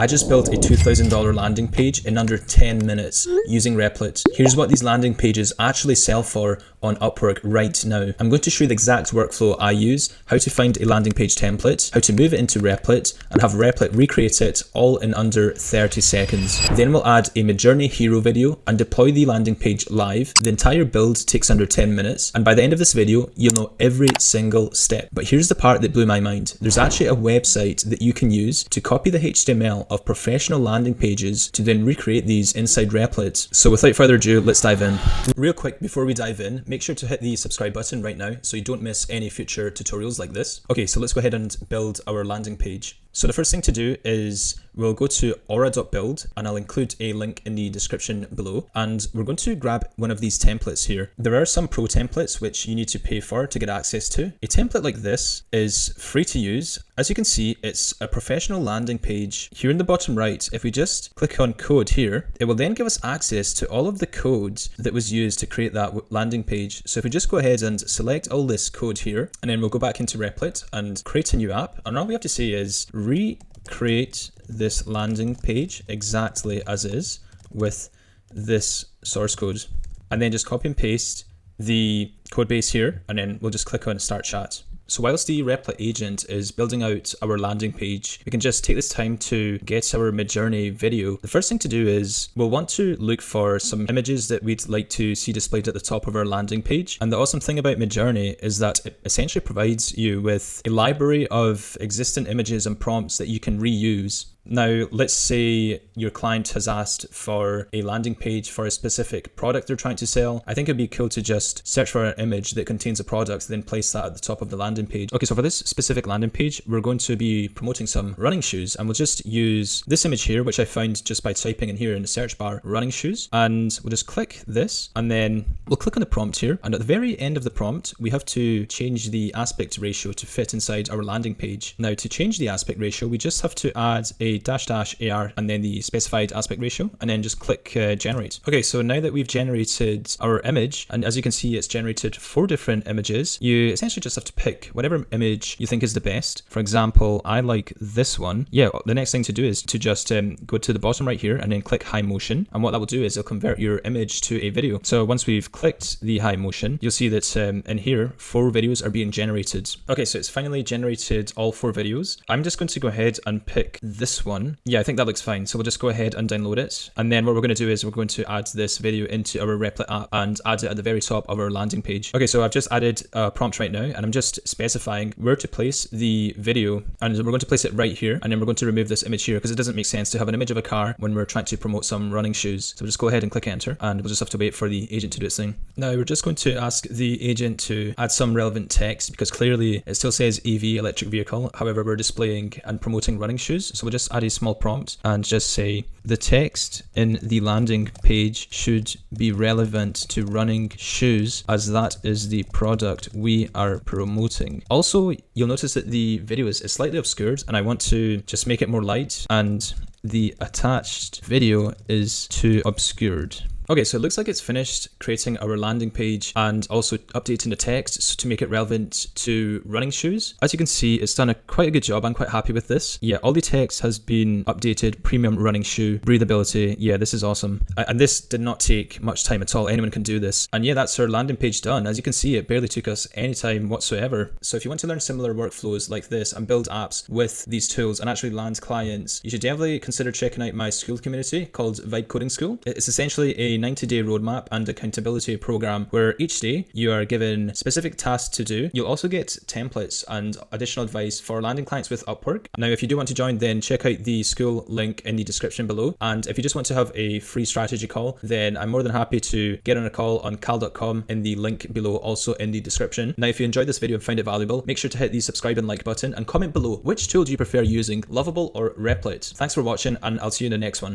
I just built a $2,000 landing page in under 10 minutes using Replit. Here's what these landing pages actually sell for on Upwork right now. I'm going to show you the exact workflow I use, how to find a landing page template, how to move it into Replit, and have Replit recreate it all in under 30 seconds. Then we'll add a Midjourney hero video and deploy the landing page live. The entire build takes under 10 minutes, and by the end of this video, you'll know every single step. But here's the part that blew my mind. There's actually a website that you can use to copy the HTML of professional landing pages to then recreate these inside Replit. So without further ado, let's dive in. Real quick, before we dive in, make sure to hit the subscribe button right now so you don't miss any future tutorials like this. Okay, so let's go ahead and build our landing page. So the first thing to do is we'll go to Aura.build, and I'll include a link in the description below, and we're going to grab one of these templates here. There are some pro templates which you need to pay for to get access to. A template like this is free to use. As you can see, it's a professional landing page. Here in the bottom right, if we just click on code here, it will then give us access to all of the code that was used to create that landing page. So if we just go ahead and select all this code here, and then we'll go back into Replit and create a new app, and all we have to say is recreate this landing page exactly as is with this source code, and then just copy and paste the code base here, and then we'll just click on start chat. So whilst the Replit agent is building out our landing page, we can just take this time to get our Midjourney video. The first thing to do is we'll want to look for some images that we'd like to see displayed at the top of our landing page. And the awesome thing about Midjourney is that it essentially provides you with a library of existing images and prompts that you can reuse. Now, let's say your client has asked for a landing page for a specific product they're trying to sell. I think it'd be cool to just search for an image that contains a product, then place that at the top of the landing page. Okay, so for this specific landing page, we're going to be promoting some running shoes, and we'll just use this image here, which I found just by typing in here in the search bar, running shoes, and we'll just click this, and then we'll click on the prompt here, and at the very end of the prompt, we have to change the aspect ratio to fit inside our landing page. Now, to change the aspect ratio, we just have to add a --AR and then the specified aspect ratio, and then just click generate. Okay, so now that we've generated our image, and as you can see, it's generated 4 different images, you essentially just have to pick whatever image you think is the best. For example, I like this one. Yeah, the next thing to do is to just go to the bottom right here and then click high motion, and what that will do is it'll convert your image to a video. So once we've clicked the high motion, you'll see that in here 4 videos are being generated. Okay, so it's finally generated all 4 videos. I'm just going to go ahead and pick this one. Yeah, I think that looks fine. So we'll just go ahead and download it. And then what we're going to do is we're going to add this video into our Replit app and add it at the very top of our landing page. Okay, so I've just added a prompt right now, and I'm just specifying where to place the video. And we're going to place it right here. And then we're going to remove this image here because it doesn't make sense to have an image of a car when we're trying to promote some running shoes. So we'll just go ahead and click enter, and we'll just have to wait for the agent to do its thing. Now we're just going to ask the agent to add some relevant text because clearly it still says EV, electric vehicle. However, we're displaying and promoting running shoes. So we'll just add a small prompt and just say the text in the landing page should be relevant to running shoes as that is the product we are promoting. Also, you'll notice that the video is slightly obscured, and I want to just make it more light, and the attached video is too obscured. Okay, so it looks like it's finished creating our landing page and also updating the text to make it relevant to running shoes. As you can see, it's done quite a good job. I'm quite happy with this. Yeah, all the text has been updated. Premium running shoe, breathability. Yeah, this is awesome. And this did not take much time at all. Anyone can do this. And yeah, that's our landing page done. As you can see, it barely took us any time whatsoever. So if you want to learn similar workflows like this and build apps with these tools and actually land clients, you should definitely consider checking out my Skool community called Vibe Coding School. It's essentially a 90-day roadmap and accountability program where each day you are given specific tasks to do. You'll also get templates and additional advice for landing clients with Upwork. Now, if you do want to join, then check out the Skool link in the description below. And if you just want to have a free strategy call, then I'm more than happy to get on a call on cal.com in the link below, also in the description. Now, if you enjoyed this video and found it valuable, make sure to hit the subscribe and like button and comment below which tool do you prefer using, Lovable or Replit. Thanks for watching, and I'll see you in the next one.